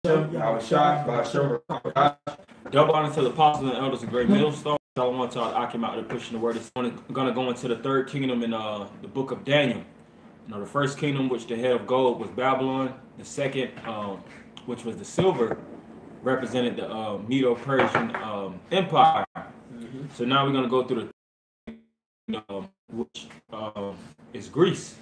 Double honor to the apostles and elders of Great Millstone. I want to I came out there pushing the word. It's going to go into the third kingdom in the book of Daniel. You know, the first kingdom, which the head of gold was Babylon. The second, which was the silver, represented the Medo-Persian Empire. So now we're going to go through the which is Greece.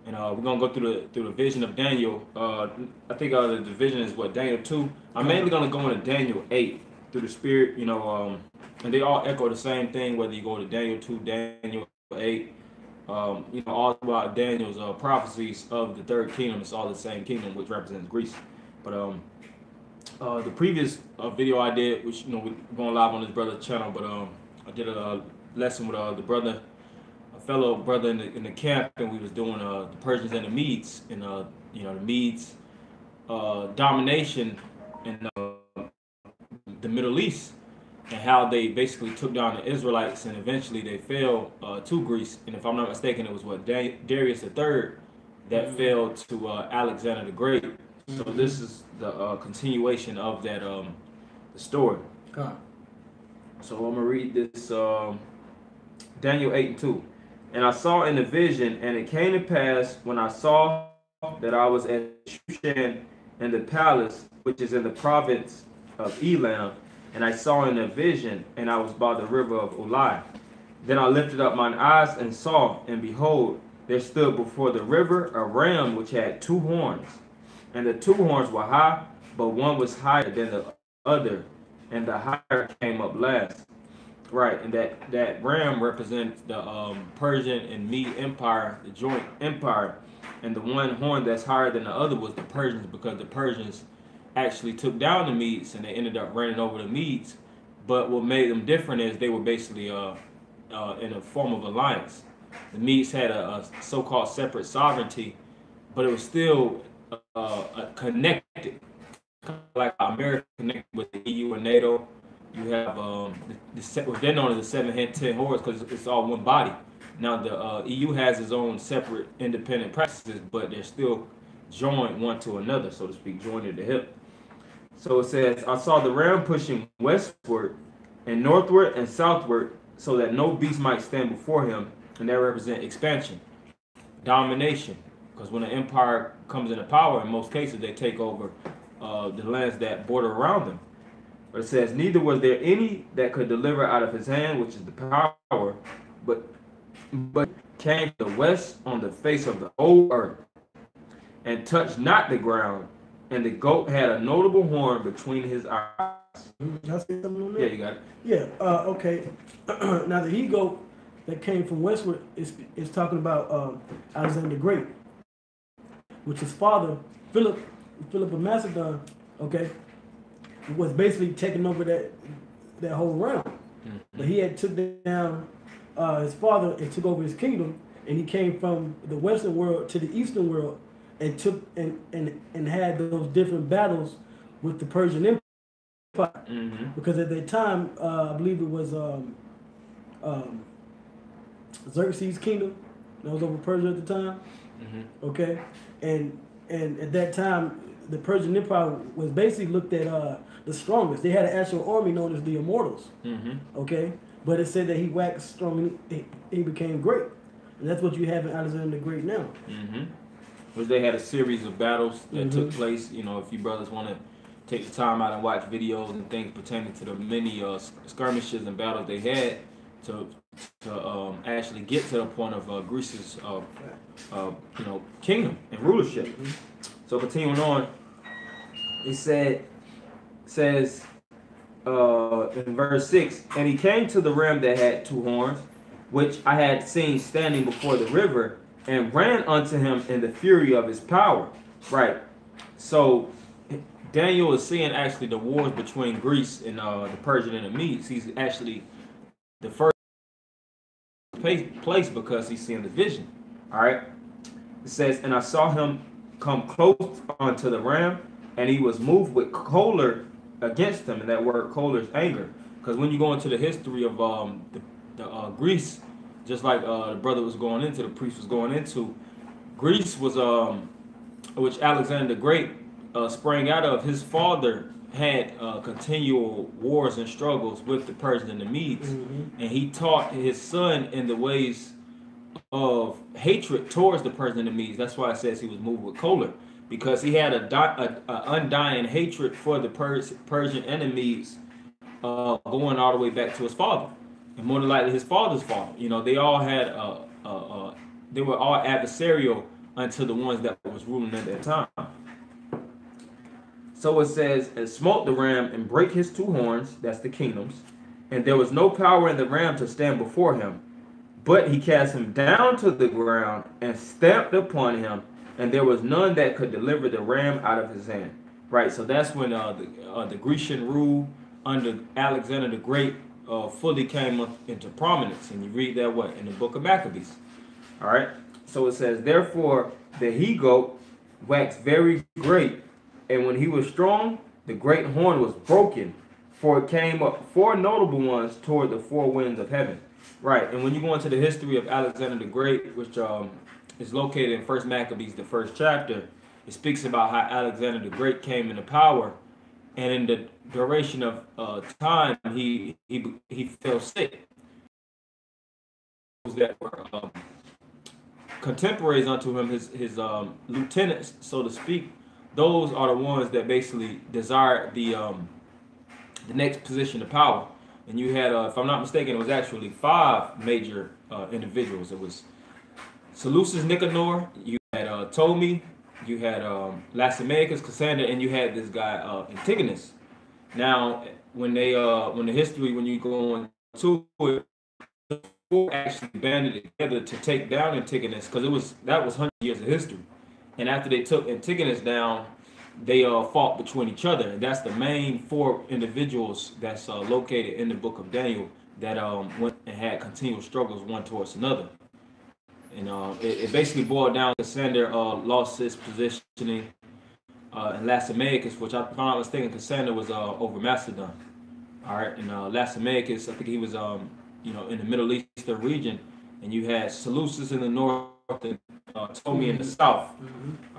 And we're gonna go through the vision of Daniel. I think the division is what, Daniel 2. I'm mainly gonna go into Daniel 8 through the Spirit. You know, and they all echo the same thing. Whether you go to Daniel 2, Daniel 8, you know, all throughout Daniel's prophecies of the third kingdom, it's all the same kingdom, which represents Greece. But the previous video I did, which, you know, we're going live on this brother's channel, but I did a lesson with the brother, fellow brother in the camp, and we was doing the Persians and the Medes, and you know, the Medes domination in the Middle East, and how they basically took down the Israelites, and eventually they fell to Greece. And if I'm not mistaken, it was what, Darius III that fell to Alexander the Great. So this is the continuation of that the story. So I'm gonna read this Daniel 8:2. And I saw in the vision, and it came to pass when I saw that I was at Shushan in the palace, which is in the province of Elam, and I saw in the vision, and I was by the river of Ulai. Then I lifted up mine eyes and saw, and behold, there stood before the river a ram which had 2 horns, and the 2 horns were high, but one was higher than the other, and the higher came up last. Right, and that ram represents the Persian and Mede Empire, the joint empire, and the one horn that's higher than the other was the Persians, because the Persians actually took down the Medes and they ended up running over the Medes. But what made them different is they were basically in a form of alliance. The Medes had a so-called separate sovereignty, but it was still connected, like America connected with the EU and NATO. You have what they're known as the 710 hordes, because it's all one body. Now the EU has its own separate independent practices, but they're still joined one to another, so to speak, joined at the hip. So it says, I saw the ram pushing westward and northward and southward, so that no beast might stand before him, and that represents expansion, domination, because when an empire comes into power, in most cases they take over the lands that border around them. But it says, neither was there any that could deliver out of his hand, which is the power, but came to the west on the face of the whole earth, and touched not the ground. And the goat had a notable horn between his eyes. Can I say something on that? Yeah, you got it. Yeah, okay. Now the he-goat that came from westward is talking about Alexander the Great, which his father, Philip of Macedon, okay, was basically taking over that whole realm. But he had took down his father and took over his kingdom, and he came from the western world to the eastern world and took and had those different battles with the Persian Empire. Because at that time, I believe it was Xerxes' kingdom that was over Persia at the time. Okay, and at that time, the Persian Empire was basically looked at the strongest. They had an actual army known as the Immortals. Okay, but it said that he waxed strong and he became great, and that's what you have in Alexander the Great now. Which they had a series of battles that took place. You know, if you brothers want to take the time out and watch videos and things pertaining to the many skirmishes and battles they had to actually get to the point of Greece's you know, kingdom and rulership. So continuing on, it says in verse 6, and he came to the ram that had 2 horns, which I had seen standing before the river, and ran unto him in the fury of his power. Right. So Daniel is seeing actually the wars between Greece and the Persian and the Medes. He's actually the first place because he's seeing the vision. All right. It says, and I saw him come close unto the ram, and he was moved with choler against him. And that word choler is anger. Because when you go into the history of Greece, just like the brother was going into, the priest was going into, Greece was, which Alexander the Great sprang out of, his father had continual wars and struggles with the Persians and the Medes, and he taught his son in the ways of hatred towards the Persians and the Medes. That's why it says he was moved with choler, because he had a undying hatred for the Persian and the Medes, going all the way back to his father, and more than likely his father's father. You know, they all had they were all adversarial unto the ones that was ruling at that time. So it says, and smote the ram and break his two horns, that's the kingdoms, and there was no power in the ram to stand before him, but he cast him down to the ground and stamped upon him, and there was none that could deliver the ram out of his hand. Right, so that's when the Grecian rule under Alexander the Great fully came up into prominence, and you read that what in the book of Maccabees. All right, so it says, therefore the he-goat waxed very great, and when he was strong, the great horn was broken, for it came up 4 notable ones toward the 4 winds of heaven. Right, and when you go into the history of Alexander the Great, which is located in First Maccabees, the 1st chapter, it speaks about how Alexander the Great came into power, and in the duration of time, he fell sick. That were contemporaries unto him, his lieutenants, so to speak. Those are the ones that basically desired the next position of power. And you had, if I'm not mistaken, it was actually 5 major individuals. It was Seleucus Nicanor, you had Ptolemy, you had Lysimachus, Cassander, and you had this guy Antigonus. Now, when you go into it, the 4 actually banded together to take down Antigonus, because that was 100 years of history. And after they took Antigonus down, they fought between each other. And that's the main 4 individuals that's located in the book of Daniel that went and had continual struggles one towards another. And it basically boiled down to Cassander lost his positioning, and Lysimachus, which, if I'm not mistaken, Cassander was over Macedon. All right, and Lysimachus, I think he was in the Middle Eastern region, and you had Seleucus in the north and Ptolemy in the south.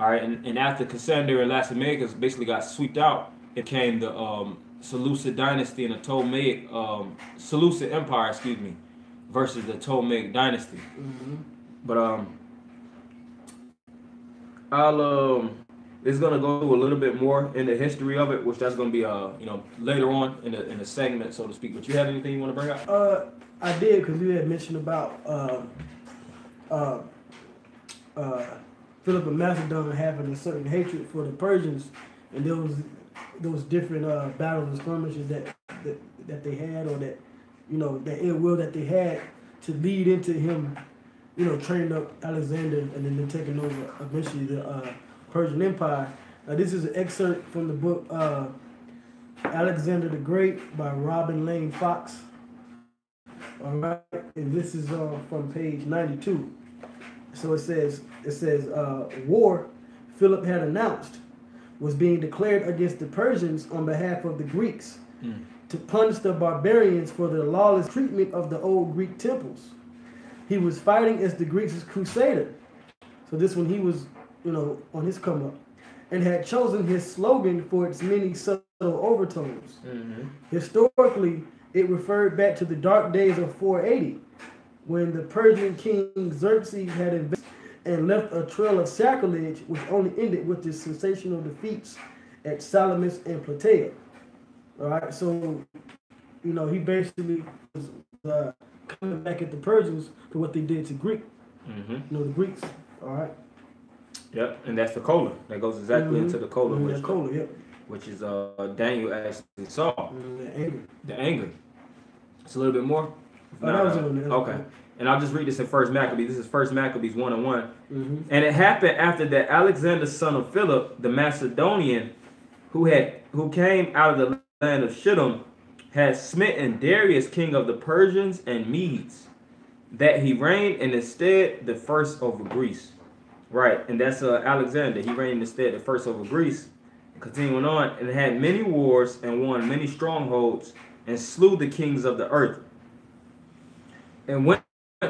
All right, and after Cassander and Lysimachus basically got swept out, it came the Seleucid dynasty and the Ptolemaic Seleucid Empire, excuse me, versus the Ptolemaic dynasty. But it's gonna go through a little bit more in the history of it, which that's gonna be later on in the segment, so to speak. But you have anything you want to bring up? I did, because you had mentioned about Philip of Macedon having a certain hatred for the Persians, and those different battles and skirmishes that they had, or that that ill will that they had to lead into him, training up Alexander and then taking over eventually the Persian Empire. Now, this is an excerpt from the book Alexander the Great by Robin Lane Fox. All right, and this is from page 92. So it says war Philip had announced was being declared against the Persians on behalf of the Greeks to punish the barbarians for their lawless treatment of the old Greek temples. He was fighting as the Greeks' crusader. So this one he was, on his come up, and had chosen his slogan for its many subtle overtones. Historically, it referred back to the dark days of 480, when the Persian king Xerxes had invaded and left a trail of sacrilege, which only ended with his sensational defeats at Salamis and Plataea. All right, so he basically was coming back at the Persians for what they did to Greek. The Greeks. All right. Yep, and that's the choler. That goes exactly into the choler, which is Daniel actually saw. The anger. It's a little bit more. Okay. And I'll just read this in First Maccabees. This is First Maccabees 1:1. And it happened after that Alexander, son of Philip, the Macedonian, who came out of the land of Shittim, had smitten Darius, king of the Persians and Medes, that he reigned in his stead the first over Greece. Right, and that's Alexander. He reigned in his stead the first over Greece. Continuing on, and had many wars and won many strongholds and slew the kings of the earth, and went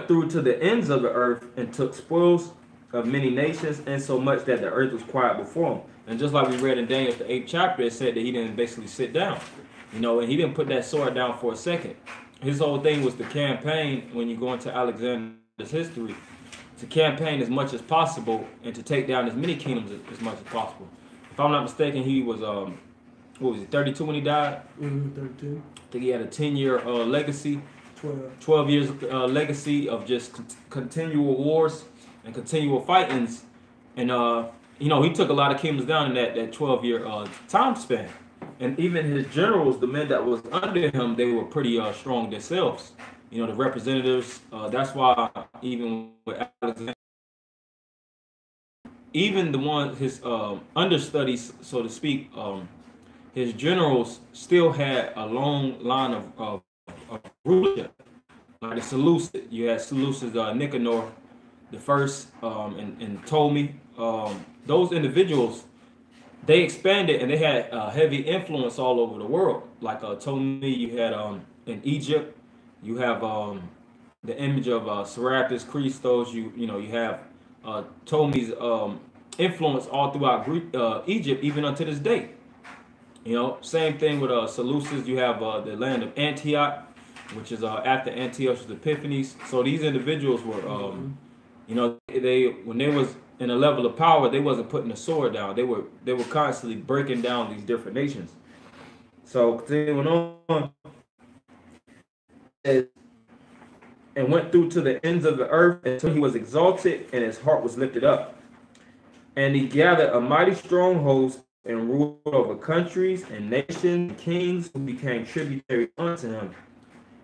through to the ends of the earth and took spoils of many nations, and so much that the earth was quiet before him. And just like we read in Daniel, the 8th chapter, it said that he didn't basically sit down, you know, and he didn't put that sword down for a second. His whole thing was to campaign, when you go into Alexander's history, to campaign as much as possible and to take down as many kingdoms as much as possible. If I'm not mistaken, he was, what was he, 32 when he died? 32. I think he had a 10-year legacy. 12 years legacy of just continual wars and continual fightings. And, you know, he took a lot of kingdoms down in that 12-year time span. And even his generals, the men that was under him, they were pretty strong themselves. You know, the representatives, that's why even with Alexander, even the one, his understudies, so to speak, his generals still had a long line of rulership. Like the Seleucids, you had Seleucus Nicanor the first, and Ptolemy. Those individuals, they expanded and they had heavy influence all over the world. Like Ptolemy, you had in Egypt, you have the image of Serapis Christos. You know, you have Ptolemy's influence all throughout Egypt, even unto this day. You know, same thing with Seleucus. You have the land of Antioch, which is after Antiochus Epiphanes. So these individuals were, you know, when they was in a level of power, they wasn't putting the sword down. They were constantly breaking down these different nations. So continuing on, and went through to the ends of the earth until he was exalted and his heart was lifted up. And he gathered a mighty strong host and ruled over countries and nations and kings who became tributary unto him.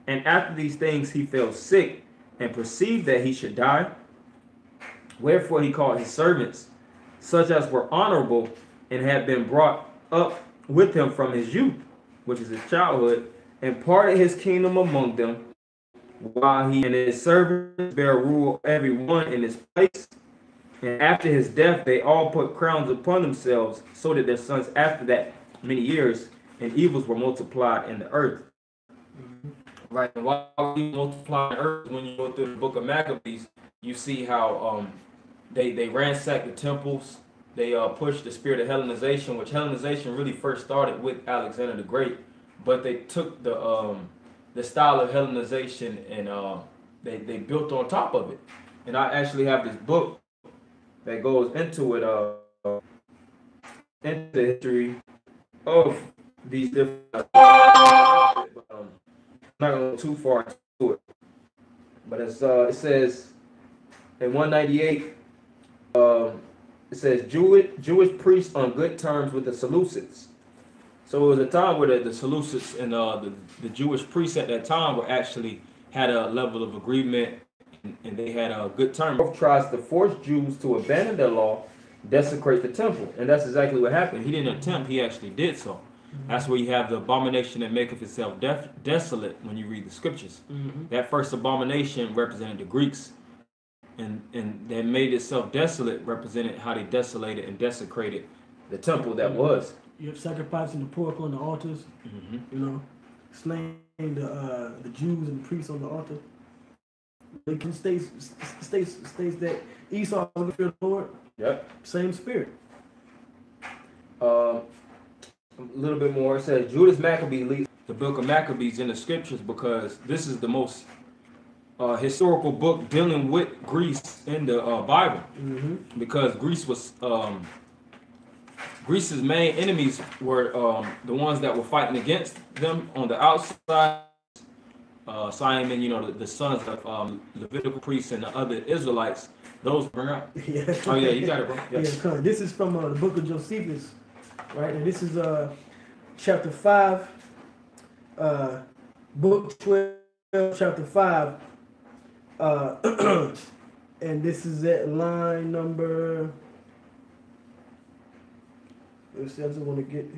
And after these things he fell sick and perceived that he should die. Wherefore he called his servants, such as were honorable and had been brought up with him from his youth, which is his childhood, and parted his kingdom among them, while he and his servants bare rule every one in his place. And after his death they all put crowns upon themselves, so that their sons after that many years, and evils were multiplied in the earth. Right, and while we multiply the earth, when you go through the book of Maccabees, you see how they ransacked the temples. They pushed the spirit of Hellenization, which Hellenization really first started with Alexander the Great, but they took the style of Hellenization and they built on top of it. And I actually have this book that goes into it, into the history of these different. I'm not going to go too far into it, but it's it says in 198. It says Jewish priests on good terms with the Seleucids. So it was a time where the Seleucids and the Jewish priests at that time were actually had a level of agreement, and they had a good term. Tries to force Jews to abandon their law, desecrate the temple, and that's exactly what happened. He didn't attempt; he actually did so. That's where you have the abomination that maketh itself desolate when you read the scriptures. That first abomination represented the Greeks, and that made itself desolate represented how they desolated and desecrated the temple that was. You have sacrificing the pork on the altars, you know, slaying the Jews and the priests on the altar. It can states that Esau was the Lord. Yep. Same spirit. A little bit more. It says Judas Maccabee leads the book of Maccabees in the scriptures because this is the most historical book dealing with Greece in the Bible. Because Greece was Greece's main enemies were the ones that were fighting against them on the outside. Simon, you know, the sons of Levitical priests and the other Israelites. Those bring up. Yeah. Oh yeah, you got it, bro. Yes. Yeah, this is from the book of Josephus, right? And this is chapter 5, book 12, chapter 5, and this is at line number. Let's see, I just want to get.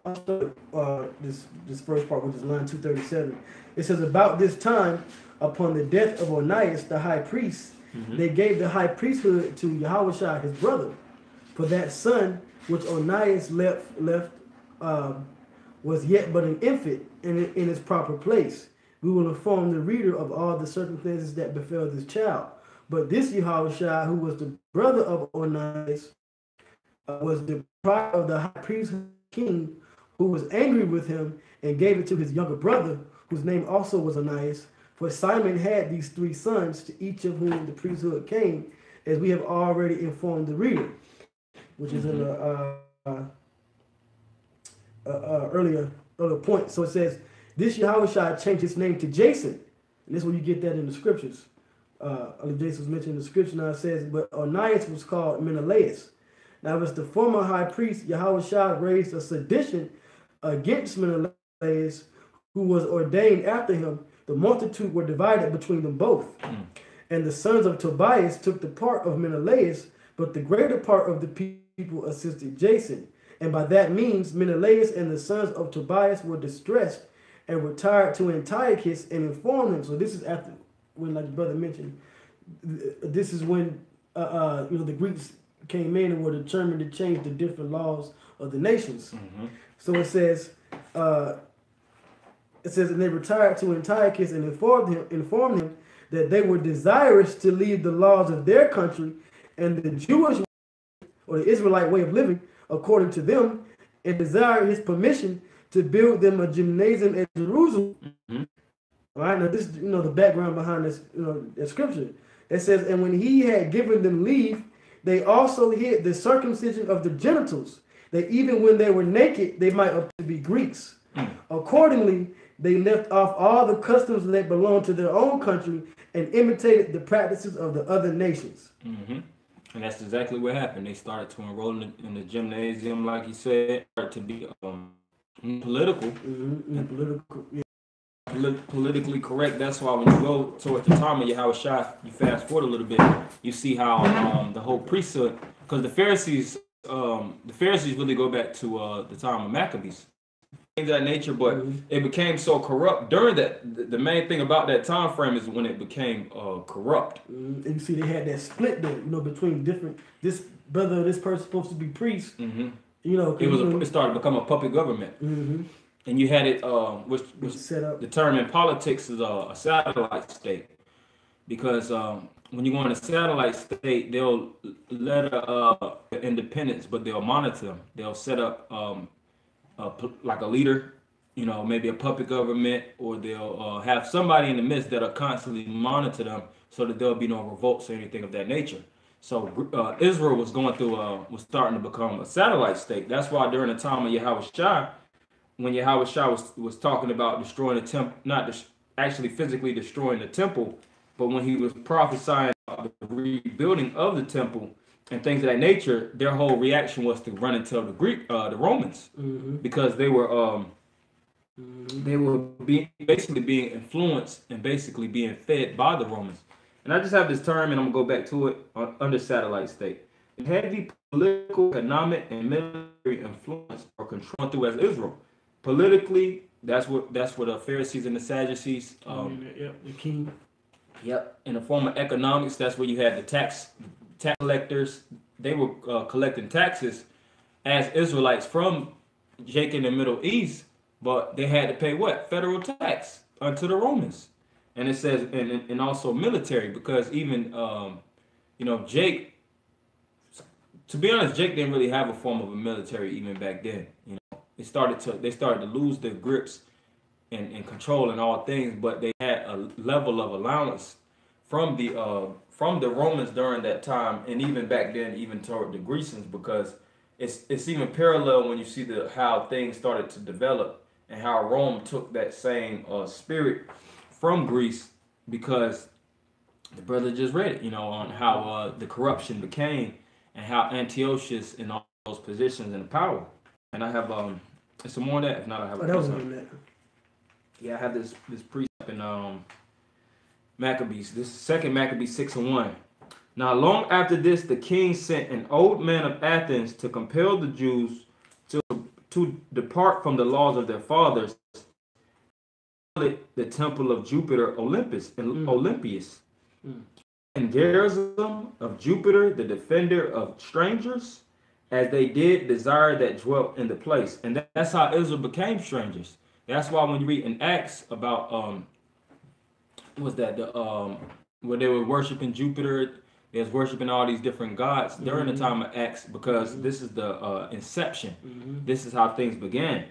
I'll start this first part, which is line 237. It says, about this time, upon the death of Onias, the high priest, they gave the high priesthood to Yahushua, his brother. For that son, which Onias left was yet but an infant in its proper place. we will inform the reader of all the circumstances that befell this child. But this Yahushua, who was the brother of Onias, was deprived of the high priest king, who was angry with him and gave it to his younger brother, whose name also was Onias. For Simon had these 3 sons, to each of whom the priesthood came, as we have already informed the reader, which is in the earlier point. So it says, this Yahushua changed his name to Jason. And this is where you get that in the scriptures. Jason was mentioned in the scripture. Now it says, but Onias was called Menelaus. Now as the former high priest, Yahushua raised a sedition against Menelaus, who was ordained after him. The multitude were divided between them both. And the sons of Tobias took the part of Menelaus, but the greater part of the people assisted Jason. And by that means, Menelaus and the sons of Tobias were distressed and retired to Antiochus and informed him. So this is after, when, like the brother mentioned, this is when the Greeks came in and were determined to change the different laws of the nations. So it says, and they retired to Antiochus and informed him that they were desirous to leave the laws of their country and the Jewish or the Israelite way of living according to them, and desired his permission to build them a gymnasium at Jerusalem. All right, now this is the background behind this that scripture. It says, and when he had given them leave, they also hid the circumcision of the genitals, that even when they were naked, they might appear to be Greeks. Accordingly, they left off all the customs that belonged to their own country and imitated the practices of the other nations. And that's exactly what happened. They started to enroll in the gymnasium, like you said, to be political. Politically correct. That's why when you go towards the time of Yahushua, you fast forward a little bit, you see how the whole priesthood, because the Pharisees really go back to the time of Maccabees, things of that nature, but it became so corrupt during that. The main thing about that time frame is when it became corrupt. And you see they had that split there, between different, this person supposed to be priest. It started to become a puppet government. And you had it, which set up. The term in politics is a satellite state, because when you go in a satellite state, they'll let independence, but they'll monitor them. They'll set up like a leader, maybe a puppet government, or they'll have somebody in the midst that'll constantly monitor them so that there'll be no revolts or anything of that nature. So Israel was going through, was starting to become a satellite state. That's why during the time of Yahushua, when Yahushua was talking about destroying the temple, not actually physically destroying the temple, but when he was prophesying about the rebuilding of the temple and things of that nature, their whole reaction was to run and tell the Romans, because they were basically being influenced and basically being fed by the Romans. And I just have this term, and I'm gonna go back to it under satellite state. Heavy political, economic, and military influence or control through as Israel. Politically, that's what the Pharisees and the Sadducees. The king. Yep. In the form of economics, that's where you had the tax collectors. They were collecting taxes as Israelites from Jacob in the Middle East, but they had to pay what? Federal tax unto the Romans. And it says, and also military, because even Jake, to be honest, Jake didn't really have a form of a military even back then. They started to lose their grips and control in all things, but they had a level of allowance from the Romans during that time, and even back then, even toward the Grecians, because it's even parallel when you see how things started to develop and how Rome took that same spirit from Greece, because the brother just read it, on how the corruption became and how Antiochus in all those positions and power. And I have some more of that. If not, I have. That was on that. Yeah, I have this precept in Maccabees. This is 2 Maccabees 6:1. Now, long after this, the king sent an old man of Athens to compel the Jews to depart from the laws of their fathers, the temple of Jupiter Olympius, and Gerizim of Jupiter, the defender of strangers, as they did desire that dwelt in the place. And that's how Israel became strangers. That's why when you read in Acts about was that the where they were worshiping Jupiter. They was worshiping all these different gods during the time of Acts, because this is the inception. This is how things began.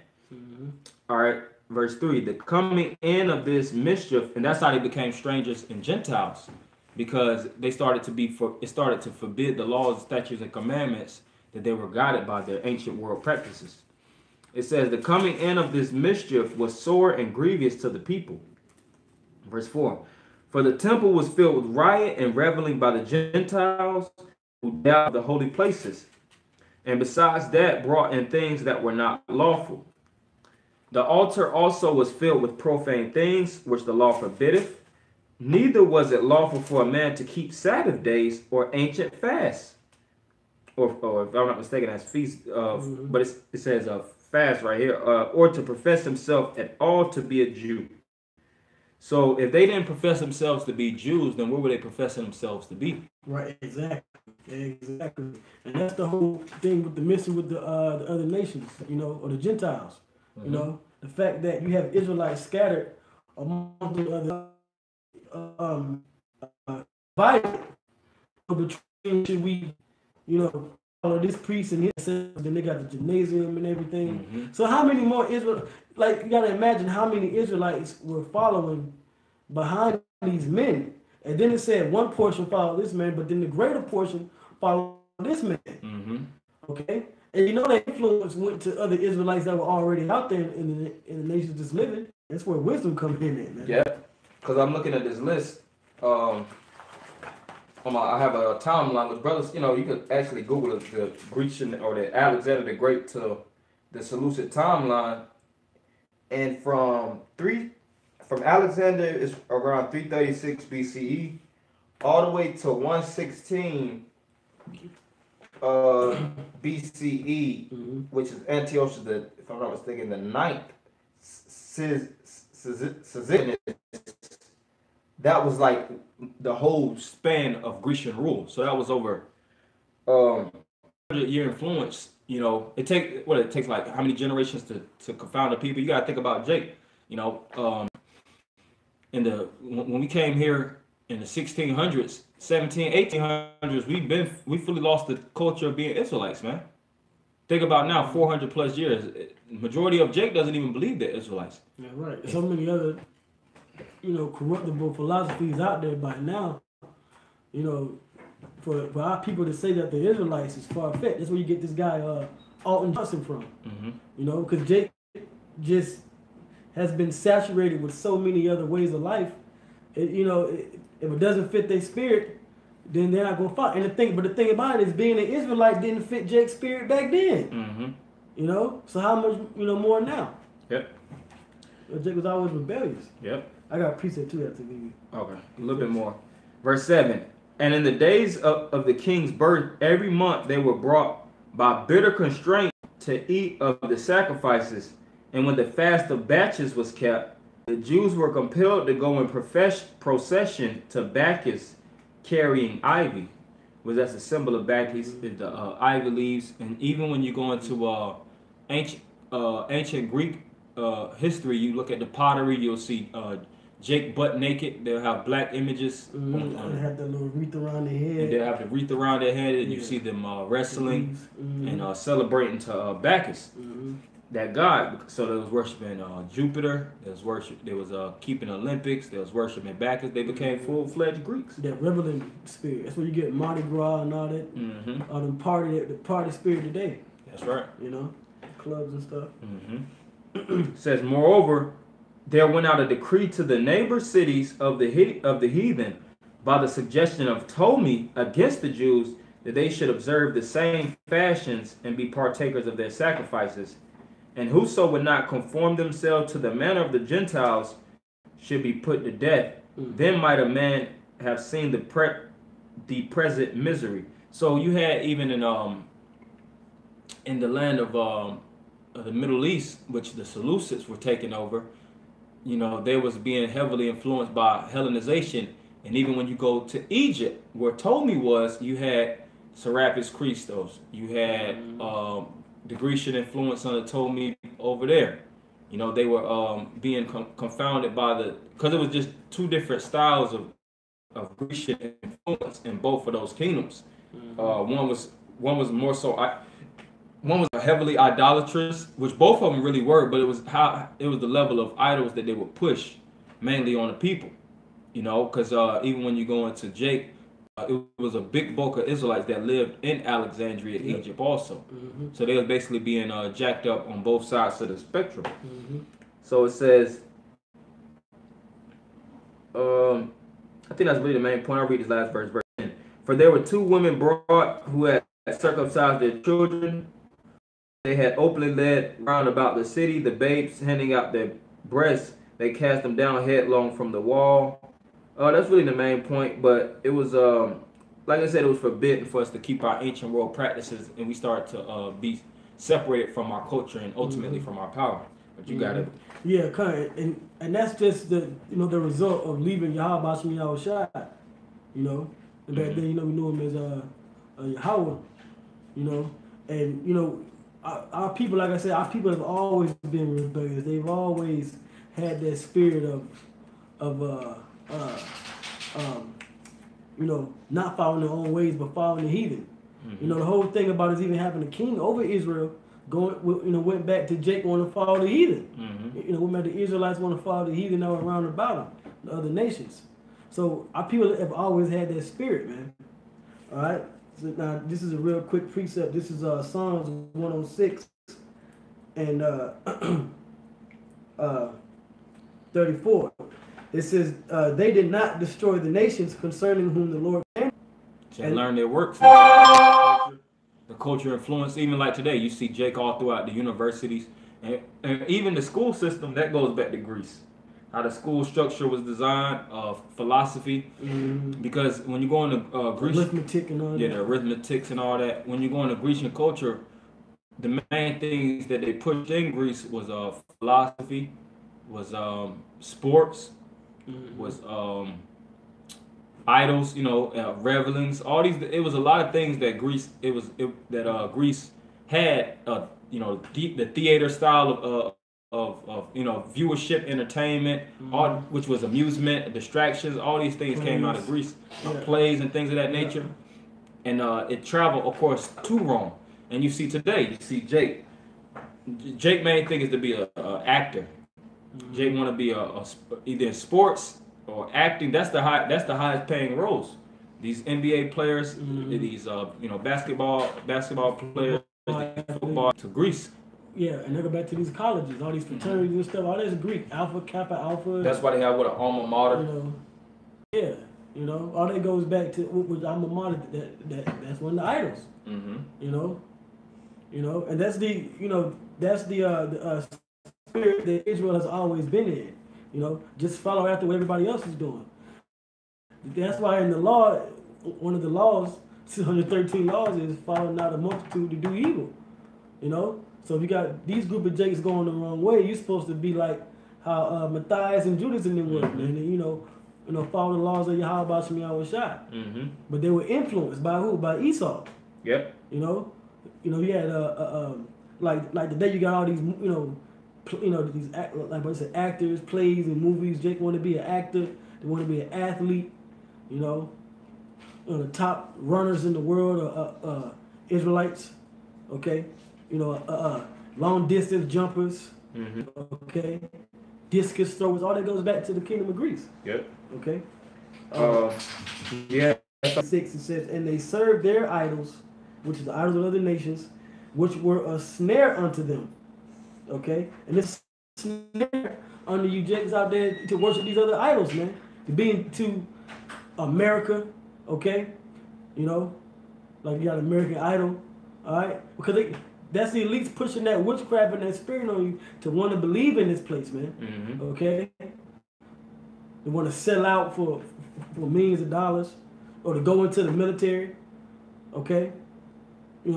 All right, verse 3: the coming in of this mischief, and that's how they became strangers and Gentiles, because they started to forbid the laws, statutes, and commandments that they were guided by their ancient world practices. It says the coming in of this mischief was sore and grievous to the people. Verse 4: for the temple was filled with riot and reveling by the Gentiles who doubted the holy places, and besides that brought in things that were not lawful. The altar also was filled with profane things, which the law forbiddeth. Neither was it lawful for a man to keep Sabbath days or ancient fasts, or if I'm not mistaken, that's feast. But it says fast right here, or to profess himself at all to be a Jew. So if they didn't profess themselves to be Jews, then what were they professing themselves to be? Right, exactly. And that's the whole thing with the mission with the other nations, or the Gentiles. The fact that you have Israelites scattered among the other divided between, should we, follow this priest and his, then they got the gymnasium and everything. So how many more Israelites, you gotta imagine how many Israelites were following behind these men. And then it said one portion followed this man, but then the greater portion followed this man. Okay? And that influence went to other Israelites that were already out there in the nations just living. That's where wisdom comes in at, man. Yeah, because I'm looking at this list. I have a timeline with brothers. You could actually Google the Grecian or the Alexander the Great to the Seleucid timeline, and from Alexander is around 336 BCE, all the way to 116 BCE, which is Antiochus, if I'm not mistaken, the ninth Cyzicenus. That was like the whole span of Grecian rule. So that was over 100-year influence. It takes like how many generations to confound the people. You gotta think about Jake. When we came here in the 1600s, 1800s, we fully lost the culture of being Israelites, man. Think about now, 400 plus years. Majority of Jake doesn't even believe they're Israelites. Yeah, right. So many other corruptible philosophies out there by now. For our people to say that the Israelites is far-fetched. That's where you get this guy Alton Johnson from. Because Jake just has been saturated with so many other ways of life. If it doesn't fit their spirit, then they're not gonna fight. And the thing about it is, being an Israelite didn't fit Jake's spirit back then. So how much more now? Yep. Jake was always rebellious. Yep. I got a precept too after you. Okay, a little bit more. Verse 7. And in the days of the king's birth, every month they were brought by bitter constraint to eat of the sacrifices. And when the fast of batches was kept, the Jews were compelled to go in procession to Bacchus, carrying ivy, which that's a symbol of Bacchus, the ivy leaves. And even when you go into ancient Greek history, you look at the pottery, you'll see Jake butt naked. They'll have black images. They have the little wreath around their head. They'll have the wreath around their head, and you see them wrestling and celebrating to Bacchus, that god. So they was worshiping Jupiter. They was keeping Olympics. They was worshiping Bacchus. They became full-fledged Greeks. That reveling spirit. That's where you get Mardi Gras and all that. The party spirit today. That's right. Clubs and stuff. It says, moreover, there went out a decree to the neighbor cities of the heathen by the suggestion of Ptolemy against the Jews, that they should observe the same fashions and be partakers of their sacrifices. And whoso would not conform themselves to the manner of the Gentiles should be put to death. Then might a man have seen the present misery. So you had even in the land of the Middle East, which the Seleucids were taking over, they was being heavily influenced by Hellenization. And even when you go to Egypt, where Ptolemy was, you had Serapis Christos. You had the Grecian influence under Ptolemy over there. You know, they were being confounded by because it was just two different styles of Grecian influence in both of those kingdoms. One was more so. One was heavily idolatrous, which both of them really were, but it was the level of idols that they would push mainly on the people. You know, because even when you go into Jake, it was a big bulk of Israelites that lived in Alexandria, Egypt also. So they was basically being jacked up on both sides of the spectrum. So it says, I think that's really the main point. I'll read this last verse. Verse 10. For there were two women brought who had circumcised their children. They had openly led round about the city, the babes handing out their breasts. They cast them down headlong from the wall. That's really the main point. But it was, like I said, it was forbidden for us to keep our ancient world practices, and we start to be separated from our culture and ultimately from our power. But you got it. Yeah, and that's just the the result of leaving Yahweh Hashem Yahushua. You know, and back then we knew him as Yahweh. You know, and our people, like I said, our people have always been rebellious. They've always had that spirit of not following their own ways, but following the heathen. You know, the whole thing about us even having a king over Israel went back to Jake wanting to follow the heathen. Went back to the Israelites want to follow the heathen that were around about them, the other nations. So our people have always had that spirit, man. All right. So now this is a real quick precept. This is Psalms 106 and 34. It says, "They did not destroy the nations concerning whom the Lord came." And learn their works. The culture influence, even like today, you see Jake all throughout the universities and even the school system. That goes back to Greece. How the school structure was designed, philosophy, because when you go into Grecian arithmetic and all that. The arithmetics and all that. When you go into Grecian culture, the main things that they pushed in Greece was philosophy, was sports, was idols, revelings, all these. It was a lot of things that Greece had. The theater style of viewership, entertainment, all which was amusement, distractions. All these things came out of Greece, plays and things of that nature, and it traveled, of course, to Rome. And you see today, you see Jake. Jake main thing is to be a actor. Jake want to be either in sports or acting. That's the highest paying roles. These NBA players, these basketball players, football to Greece. Yeah, and they go back to these colleges, all these fraternities and stuff. All that's Greek, Alpha, Kappa, Alpha. That's why they have an alma mater. All that goes back to with alma mater. That's one of the idols. And that's the spirit that Israel has always been in. Just follow after what everybody else is doing. That's why in the law, one of the laws, 613 laws, is following not a multitude to do evil. So if you got these group of Jakes going the wrong way, you're supposed to be like how Matthias and Judas in the world, and follow the laws of Yahweh Hashem Yahushua. But they were influenced by who? By Esau. Yep. You had like today you got all these these like I said, actors, plays, and movies. Jake want to be an actor. They want to be an athlete. The top runners in the world are Israelites. Okay. Long distance jumpers. Okay. Discus throwers. All that goes back to the kingdom of Greece. Yep. Okay. Yeah. 6 it says, and they served their idols, which is the idols of other nations, which were a snare unto them. Okay? And this snare under you Jakes out there to worship these other idols, man. To be into America, okay? Like you got American Idol, all right? Because that's the elites pushing that witchcraft and that spirit on you to want to believe in this place, man. Okay? They want to sell out for millions of dollars or to go into the military, okay? I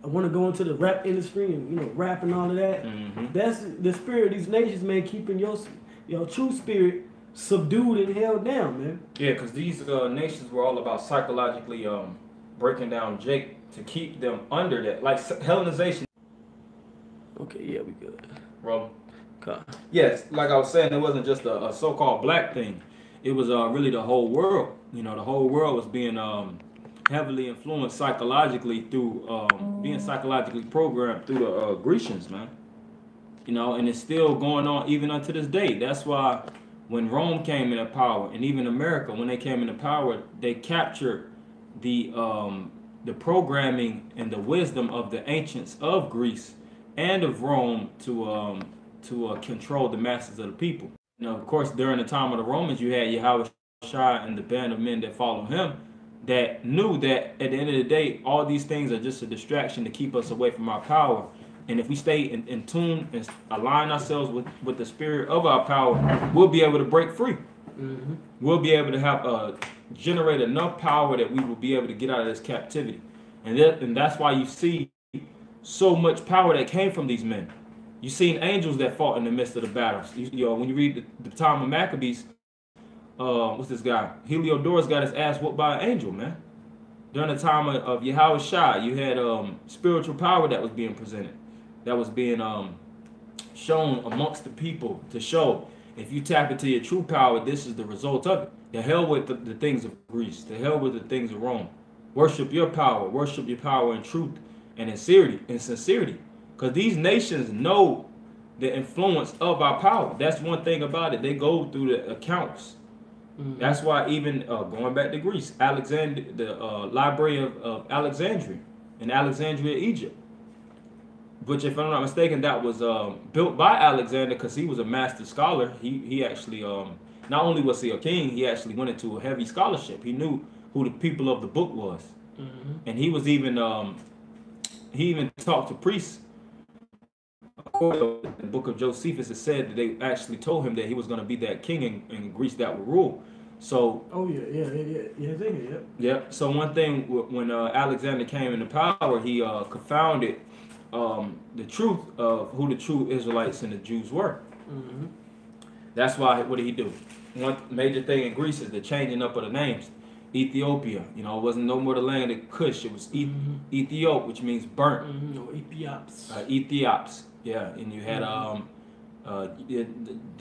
want to go into the rap industry and rap and all of that. That's the spirit of these nations, man, keeping your true spirit subdued and held down, man. Yeah, because these nations were all about psychologically breaking down Jake to keep them under that, like Hellenization. Okay, yeah, we good. Roll. Okay. Yes, like I was saying, it wasn't just a so-called black thing. It was really the whole world. You know, the whole world was being heavily influenced psychologically through being psychologically programmed through the Grecians, man. You know, and it's still going on even unto this day. That's why when Rome came into power, and even America, when they came into power, they captured the programming and the wisdom of the ancients of Greece and of Rome to control the masses of the people. Now, of course, during the time of the Romans, you had Yahweh Shai and the band of men that follow him that knew that at the end of the day, all these things are just a distraction to keep us away from our power. And if we stay in tune and align ourselves with the spirit of our power, we'll be able to break free. Mm-hmm. We'll be able to have generate enough power that we will be able to get out of this captivity. And that's why you see so much power that came from these men. You seen angels that fought in the midst of the battles. You know, when you read the time of Maccabees, what's this guy? Heliodorus got his ass whooped by an angel, man. During the time of Yahweh Shai, you had spiritual power that was being presented, that was being shown amongst the people to show if you tap into your true power, this is the result of it. The hell with the things of Greece, the hell with the things of Rome. Worship your power in truth and in sincerity. Because these nations know the influence of our power. That's one thing about it. They go through the accounts. Mm-hmm. That's why even going back to Greece, the Library of Alexandria in Alexandria, Egypt, which, if I'm not mistaken, that was built by Alexander because he was a master scholar. He actually, not only was he a king, he actually went into a heavy scholarship. He knew who the people of the book was. Mm-hmm. And he was even, he even talked to priests. In the book of Josephus, it said that they actually told him that he was going to be that king in Greece that would rule. So. Oh yeah. Yeah. So one thing when Alexander came into power, he confounded the truth of who the true Israelites and the Jews were. Mm-hmm. That's why. What did he do? One major thing in Greece is the changing up of the names. Ethiopia, you know, it wasn't no more the land of Cush. It was Ethiop, which means burnt. Mm-hmm. Or Ethiops. Ethiops. Yeah, and you had the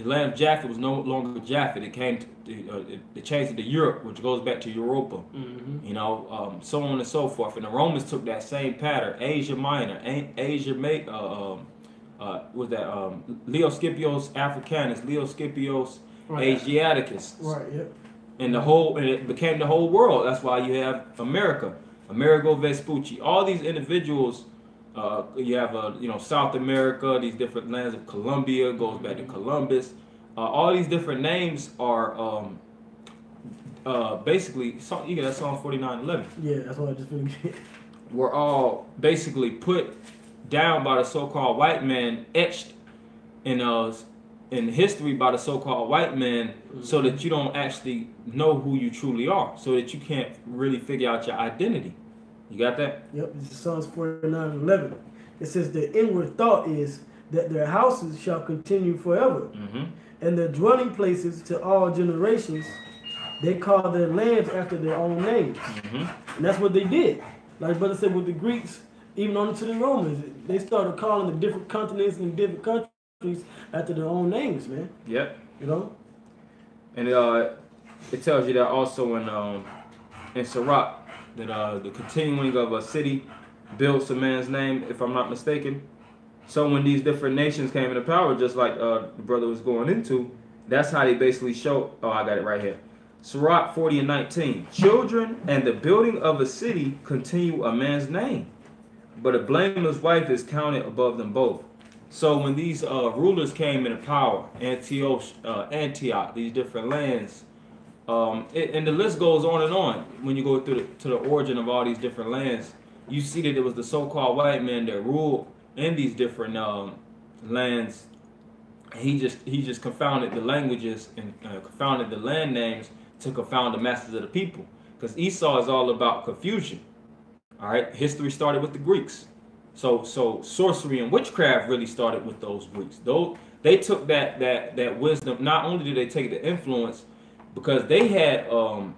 land of Japhet was no longer Japhet. It came to it changed it to Europe, which goes back to Europa. Mm-hmm. You know, so on and so forth. And the Romans took that same pattern. Asia Minor, was that Leo Scipios Africanus, Leo Scipios Asiaticus. Right. Yep. And it became the whole world. That's why you have America, Amerigo Vespucci. All these individuals. You have South America, these different lands of Colombia, goes back to Columbus. All these different names are basically, you get that Psalm 49:11. Yeah, that's what I just finished. Were all basically put down by the so-called white man, etched in history by the so-called white man, so that you don't actually know who you truly are, so that you can't really figure out your identity. You got that? Yep, this is Psalms 49:11. It says the inward thought is that their houses shall continue forever, and their dwelling places to all generations. They call their lands after their own names. And that's what they did. Like Brother said with the Greeks, even on to the Romans, they started calling the different continents and different countries after their own names, man. Yep. You know? And it tells you that also in Sirach, that the continuing of a city builds a man's name, if I'm not mistaken. So when these different nations came into power, just like the brother was going into, that's how they basically show. Oh, I got it right here. Sirach 40:19. Children and the building of a city continue a man's name, but a blameless wife is counted above them both. So when these rulers came into power, Antioch, these different lands, and the list goes on and on. When you go through to the origin of all these different lands, you see that it was the so-called white man that ruled in these different lands. He just confounded the languages and confounded the land names to confound the masses of the people. Because Esau is all about confusion. All right, history started with the Greeks. So sorcery and witchcraft really started with those Greeks. Though they took that wisdom. Not only did they take the influence, because they had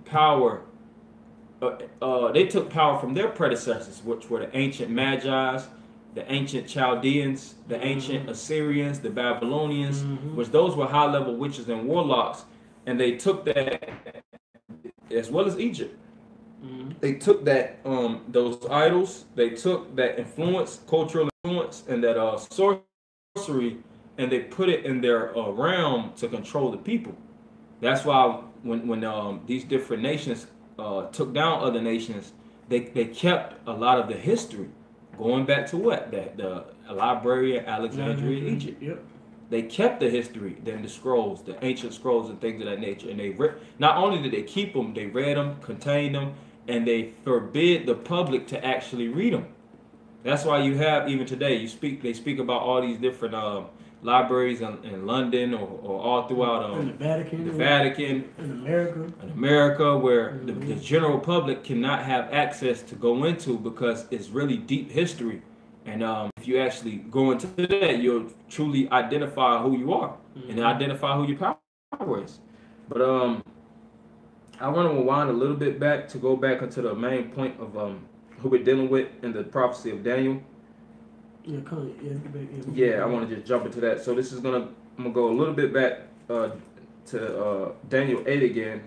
power, they took power from their predecessors, which were the ancient Magi's the ancient Chaldeans, the ancient Assyrians, the Babylonians, which those were high-level witches and warlocks, and they took that, as well as Egypt. They took that those idols, they took that influence, cultural influence, and that sorcery, and they put it in their realm to control the people. That's why when these different nations took down other nations, they kept a lot of the history, going back to what? The library at Alexandria, Egypt. Yep. They kept the history, then the scrolls, the ancient scrolls and things of that nature. And they not only did they keep them, they read them, contained them, and they forbid the public to actually read them. That's why you have, even today, they speak about all these different libraries in London or all throughout in the Vatican, in America, where the general public cannot have access to go into, because it's really deep history. And if you actually go into that, you'll truly identify who you are and identify who your power is. But I want to rewind a little bit back to go back into the main point of who we're dealing with in the prophecy of Daniel. Yeah, come on. Yeah, I want to just jump into that. So this is I'm gonna go a little bit back to Daniel 8 again,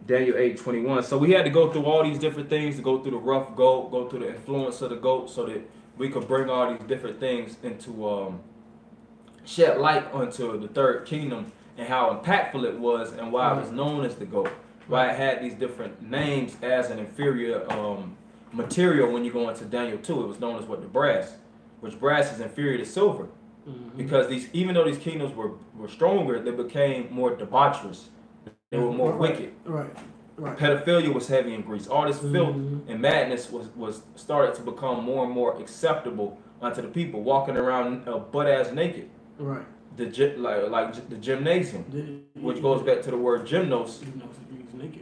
Daniel 8:21. So we had to go through all these different things, to go through the rough goat, go through the influence of the goat, so that we could bring all these different things into shed light onto the third kingdom and how impactful it was and why it was known as the goat. Why it had these different names as an inferior material when you go into Daniel 2. It was known as what? The brass, which brass is inferior to silver. Because even though these kingdoms were stronger, they became more debaucherous. They were more wicked. Right. Pedophilia was heavy in Greece. All this filth and madness was started to become more and more acceptable unto the people, walking around butt-ass naked. Right. Like the gymnasium, which goes back to the word gymnos,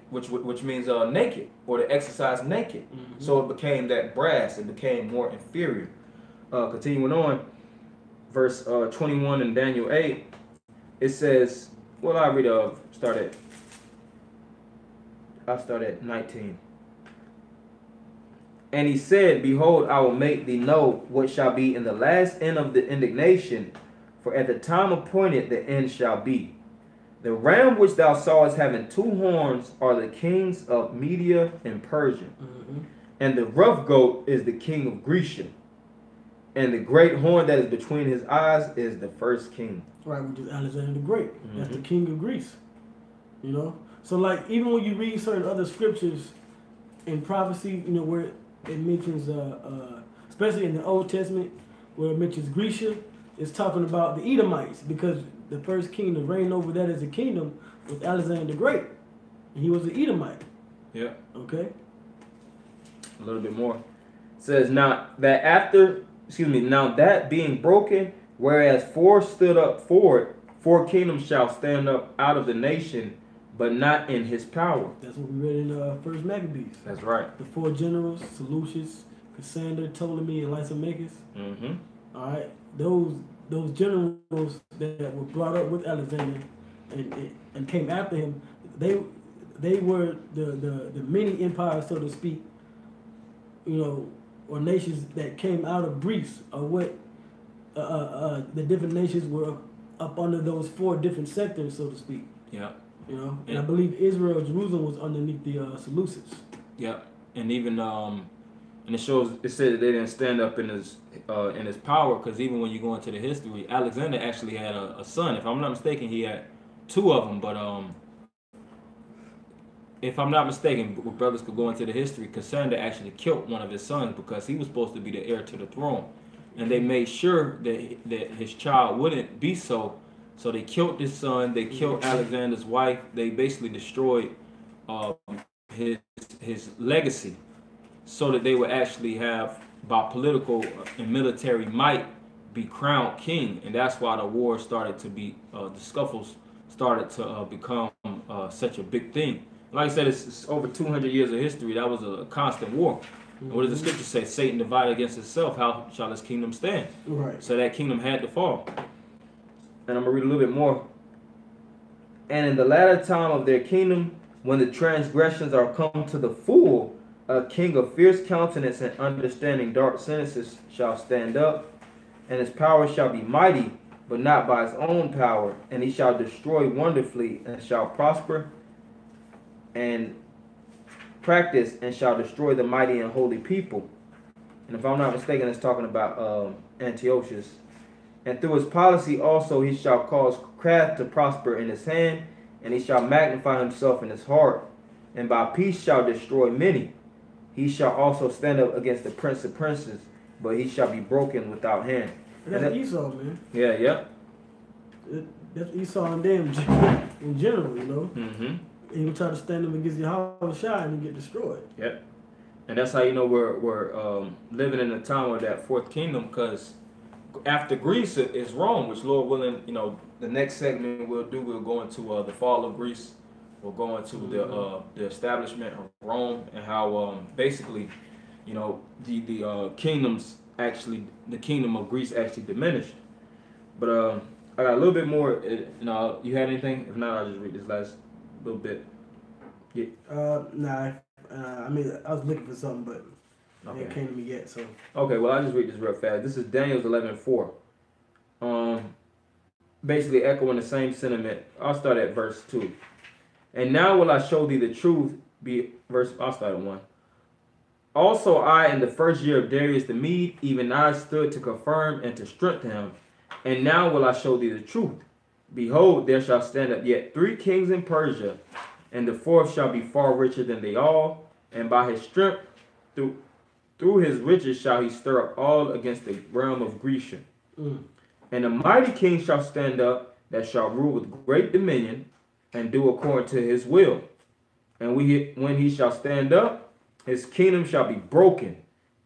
which means naked, or to exercise naked. So it became that brass. It became more inferior. Continuing on, verse 21 in Daniel 8, it says, well, I read I'll start at 19. And he said, behold, I will make thee know what shall be in the last end of the indignation, for at the time appointed the end shall be. The ram which thou sawest having two horns are the kings of Media and Persia. And the rough goat is the king of Grecia. And the great horn that is between his eyes is the first king. Right, which is Alexander the Great. That's the king of Greece. You know? So, like, even when you read certain other scriptures in prophecy, you know, where it mentions, especially in the Old Testament, where it mentions Grecia, it's talking about the Edomites, because the first king to reign over that as a kingdom was Alexander the Great. And he was an Edomite. Yeah. Okay? A little bit more. It says, now that being broken, whereas four stood up for it, 4 kingdoms shall stand up out of the nation, but not in his power. That's what we read in First Maccabees. That's right. The 4 generals, Seleucus, Cassander, Ptolemy, and Lysimachus. All right, those generals that were brought up with Alexander and came after him, they were the mini empires, so to speak, you know, or nations that came out of Greece, or what the different nations were up under those 4 different sectors, so to speak. Yeah. You know, and I believe Israel, Jerusalem was underneath the Seleucids. Yeah, and even and it said that they didn't stand up in his power, because even when you go into the history, Alexander actually had a son. If I'm not mistaken, he had 2 of them. But if I'm not mistaken, brothers could go into the history, Cassander actually killed one of his sons because he was supposed to be the heir to the throne, and they made sure that his child wouldn't be so. So they killed his son. They killed Alexander's wife. They basically destroyed his legacy, so that they would actually have, by political and military might, be crowned king. And that's why the war started to be, the scuffles started to become such a big thing. Like I said, it's over 200 years of history. That was a constant war. What does the scripture say? Satan divided against himself. How shall his kingdom stand? Right. So that kingdom had to fall. And I'm going to read a little bit more. And in the latter time of their kingdom, when the transgressions are come to the full, a king of fierce countenance and understanding dark sentences shall stand up, and his power shall be mighty, but not by his own power, and he shall destroy wonderfully, and shall prosper and practice, and shall destroy the mighty and holy people. And if I'm not mistaken, it's talking about Antiochus. And through his policy also he shall cause craft to prosper in his hand, and he shall magnify himself in his heart, and by peace shall destroy many. He shall also stand up against the prince of princes, but he shall be broken without hand. That's Esau, man. Yeah. That's Esau and them in general, you know. Mm-hmm. He would try to stand up against Yahushua and get destroyed. Yep. And that's how you know we're living in a time of that fourth kingdom, because after Greece is Rome, which Lord willing, you know, the next segment we'll go into the fall of Greece. We'll go into the establishment of Rome and how basically, you know, the kingdoms actually, the kingdom of Greece actually diminished. But I got a little bit more. You had anything? If not, I'll just read this last little bit. Yeah. Nah. I mean, I was looking for something, but Okay. it came to me yet. So. Okay. Well, I'll just read this real fast. This is Daniel's 11:4. Basically echoing the same sentiment. I'll start at verse 2. And now will I show thee the truth. I'll start at 1. Also I, in the first year of Darius the Mede, even I stood to confirm and to strengthen him. And now will I show thee the truth. Behold, there shall stand up yet 3 kings in Persia, and the 4th shall be far richer than they all. And by his strength, through his riches shall he stir up all against the realm of Grecia. And a mighty king shall stand up, that shall rule with great dominion, and do according to his will. And when he shall stand up, his kingdom shall be broken,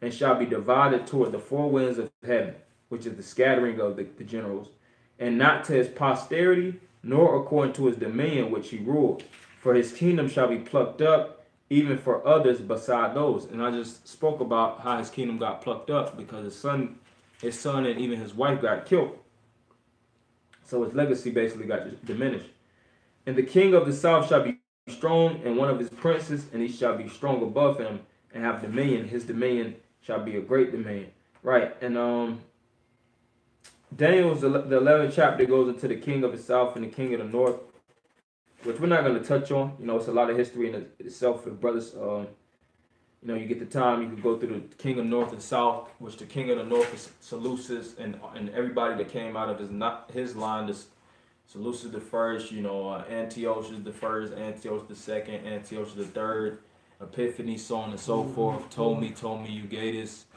and shall be divided toward the 4 winds of heaven, which is the scattering of the generals, and not to his posterity, nor according to his dominion which he ruled. For his kingdom shall be plucked up, even for others beside those. And I just spoke about how his kingdom got plucked up because his son and even his wife got killed. So his legacy basically got diminished. And the king of the south shall be strong, and one of his princes, and he shall be strong above him, and have dominion. His dominion shall be a great dominion. Right. And Daniel's the 11th chapter goes into the king of the south and the king of the north, which we're not going to touch on. You know, it's a lot of history in itself. If brothers, you know, you get the time, you can go through the king of north and south, which the king of the north is Seleucus, and everybody that came out of his line is Seleucus the first, you know, Antiochus the first, Antiochus the second, Antiochus the third, Epiphanes, so on and so forth. Ptolemy, Eugatus.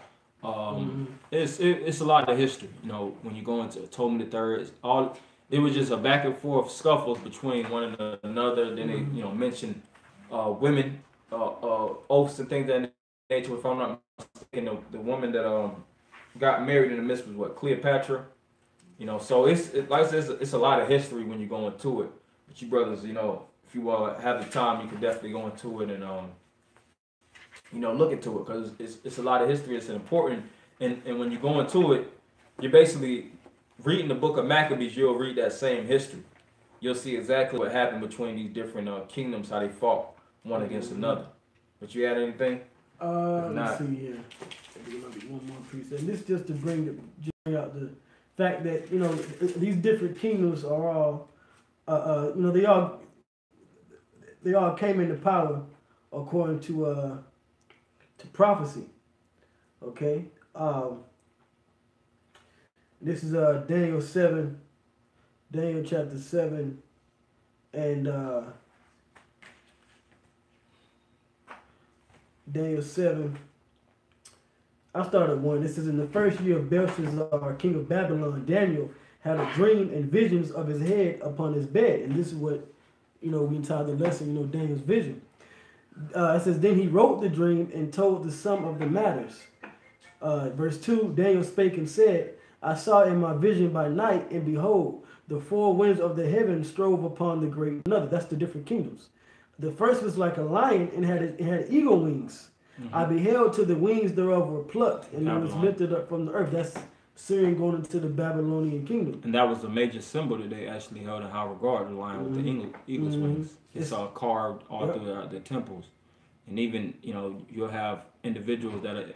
It's a lot of history, you know, when you go into Ptolemy the third. It was just a back and forth scuffles between one another. Then they, you know, mention women, oaths and things of that nature. If I'm not mistaken, the woman that got married in the midst was what, Cleopatra. You know, so like I said, it's a lot of history when you go into it. But you brothers, you know, if you have the time, you can definitely go into it and you know, look into it, because it's a lot of history. It's important, and when you go into it, you're basically reading the book of Maccabees. You'll read that same history. You'll see exactly what happened between these different kingdoms, how they fought one against another. But you had anything? Let's see here. There might be one more piece, and this just to bring out the fact that, you know, these different kingdoms are all, you know, they all came into power according to prophecy. Okay. This is Daniel 7, Daniel chapter 7, and Daniel 7. I started 1. This is in the first year of Belshazzar, king of Babylon. Daniel had a dream and visions of his head upon his bed. And this is what, you know, we entitled the lesson, you know, Daniel's vision. It says, then he wrote the dream and told the sum of the matters. Verse 2, Daniel spake and said, I saw in my vision by night, and behold, the 4 winds of the heaven strove upon the great another. That's the different kingdoms. The first was like a lion and had eagle wings. I beheld till the wings thereof were plucked, and it was lifted up from the earth. That's Syrian going into the Babylonian kingdom. And that was a major symbol that they actually held in high regard, the lion with the eagle's wings. It's carved all through the temples. And even, you know, you'll have individuals that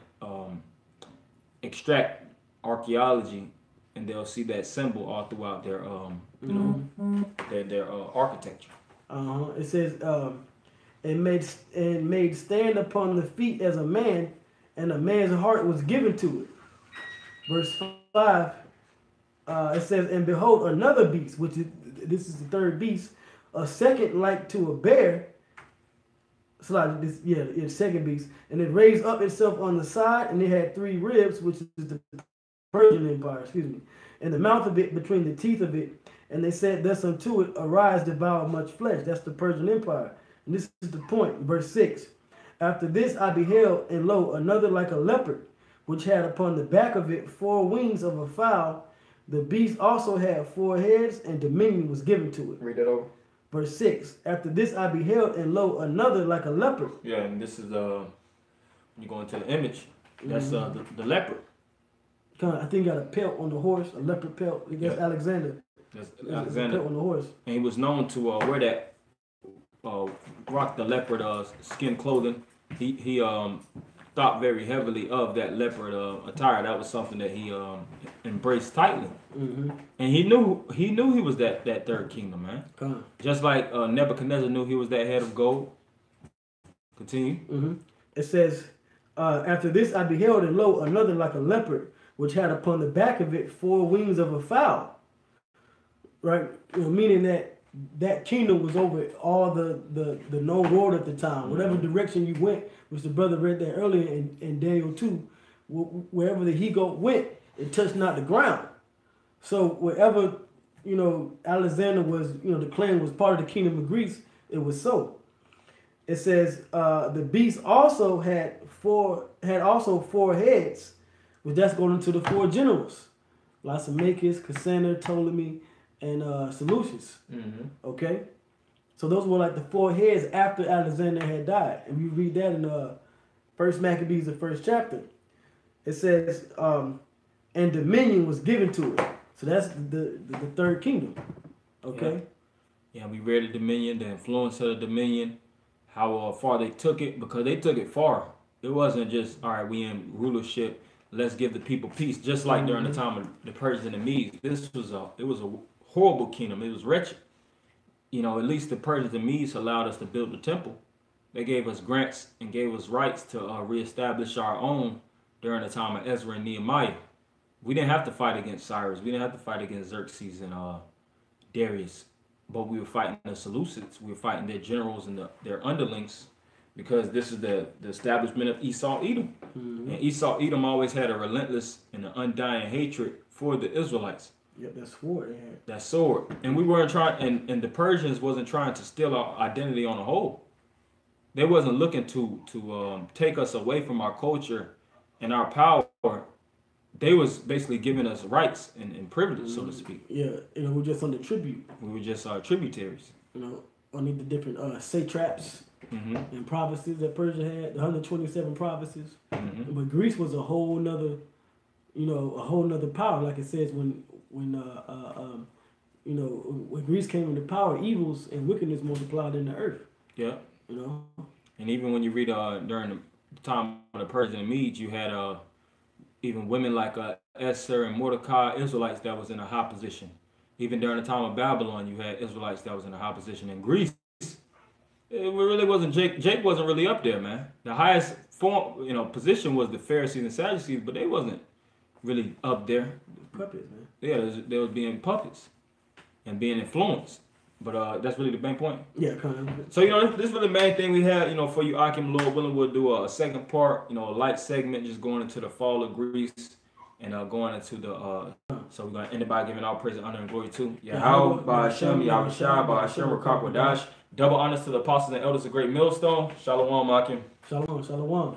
extract archaeology and they'll see that symbol all throughout their you know, their architecture. It says, and made stand upon the feet as a man, and a man's heart was given to it. Verse 5, it says, and behold, another beast, which is, this is the third beast, a second like to a bear. So like this, it's second beast, and it raised up itself on the side, and it had 3 ribs, which is the Persian Empire, and the mouth of it between the teeth of it. And they said thus unto it, arise, devour much flesh. That's the Persian Empire. And this is the point, verse 6. After this I beheld, and lo, another like a leopard, which had upon the back of it 4 wings of a fowl. The beast also had 4 heads, and dominion was given to it. Read that over. Verse 6. After this I beheld, and lo, another like a leopard. Yeah, and this is when you go into the image, that's the leopard. I think got a pelt on the horse, a leopard pelt. That's Alexander. That's There's Alexander. a pelt on the horse. And he was known to wear that, rock the leopard skin clothing. He thought very heavily of that leopard attire. That was something that he embraced tightly. And he knew he was that third kingdom, man. Just like Nebuchadnezzar knew he was that head of gold. Continue. It says, after this I beheld, and lo, another like a leopard, which had upon the back of it 4 wings of a fowl. Right? Meaning that kingdom was over all the known world at the time. Whatever direction you went, which the brother read that earlier in Daniel 2, wherever the he-goat went, it touched not the ground. So wherever, Alexander was, the clan was part of the kingdom of Greece, it was so. It says, the beast also had 4 heads, which that's going into the 4 generals. Lysimachus, Cassander, Ptolemy, and Seleucus. Okay? So those were like the 4 heads after Alexander had died. And we read that in First Maccabees, the 1st chapter. It says, and dominion was given to it. So that's the third kingdom. Okay? Yeah, we read the dominion, the influence of the dominion, how far they took it, because they took it far. It wasn't just, all right, we in rulership, let's give the people peace. Just like during the time of the Persians and the Medes, it was a horrible kingdom. It was wretched. At least the Persians and Medes allowed us to build the temple. They gave us grants and gave us rights to reestablish our own during the time of Ezra and Nehemiah. We didn't have to fight against Cyrus. We didn't have to fight against Xerxes and Darius. But we were fighting the Seleucids. We were fighting their generals and their underlings, because this is the establishment of Esau Edom. And Esau Edom always had a relentless and an undying hatred for the Israelites. Yep, that sword they had. That sword. And we weren't trying, and the Persians wasn't trying to steal our identity on the whole. They wasn't looking to take us away from our culture and our power. They was basically giving us rights and privileges, so to speak. Yeah, we're just under tribute. We were just tributaries. Only the different satraps and provinces that Persia had, the 127 provinces. But Greece was a whole nother, power. Like it says, when Greece came into power, evils and wickedness multiplied in the earth. Yeah. And even when you read during the time of the Persians and Medes, you had even women like Esther and Mordecai, Israelites that was in a high position. Even during the time of Babylon, you had Israelites that was in a high position. In Greece, it really wasn't Jake. Jake wasn't really up there, man. The highest position was the Pharisees and Sadducees, but they wasn't really up there. Puppets, man. Yeah, they was being puppets and being influenced. But that's really the main point. Yeah, kind of. So, this is really the main thing we had, for you, Akim. Lord willing, we'll do a second part, a light segment, just going into the fall of Greece and going into the, so we're going to end it by giving all praise and honor and glory to Yahweh, Ba'ashem, Yahushua, Ba'ashem, Rakakwadash. Double honors to the apostles and elders of Great Millstone. Shalom, Akim. Shalom, shalom.